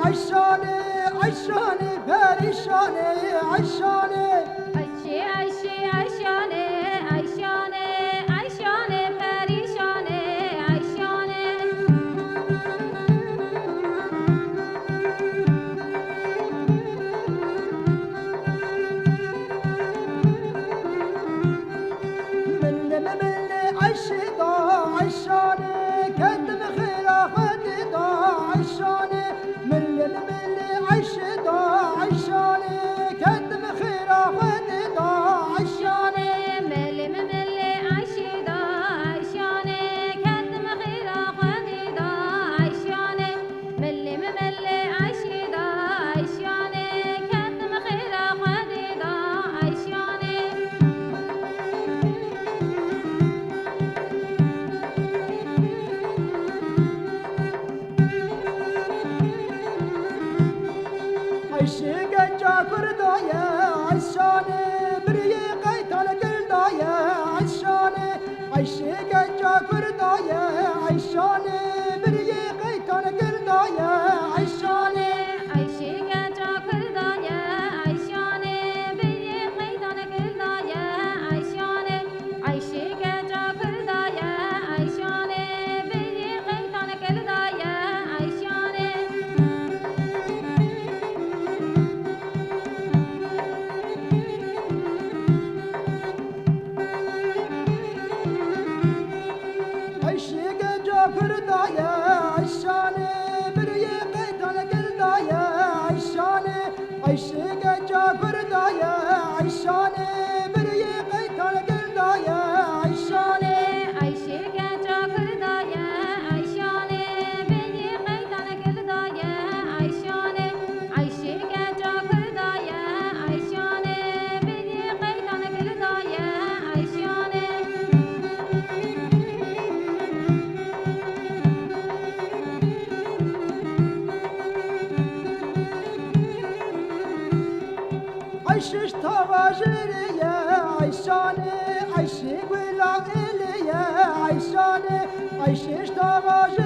عشانه عشانه پریشانه عشانه Ayşe Ayşe Ayşane Ayşane Ayşane perişane Ayşane مل مل عشدا عشانه كتم خلافت دا عشانه مل مل عشدا عشانه كتم خلافت دا عشانه Mele mele Ayşe da Ayşane kendime hilafeti da Ayşane Mele mele Ayşe da Ayşane kendime hilafeti da Ayşane عشق جعفر دايا عشانه بري قيتال قل دايا عشانه عشق جعفر دايا عشانه بري قيتال قل دايا عشانه Ayşe genca kırdaya Ayşane beni meydan kırdaya Ayşane Ayşe genca kırdaya Ayşane beni meydan kırdaya Ayşane عشق جعفر دايا عشانه بري قيتال قل دايا عشانه عشق جعفر دايا عشانه بري قيتال قل دايا عشانه Ayşe genca kırdaya Ayşane beni meydan kırdaya Ayşane Ayşe genca kırdaya Ayşane beni meydan kırdaya Ayşane عشش تواجرية عشاني عشق ولا إلية عشاني عشش تواجرية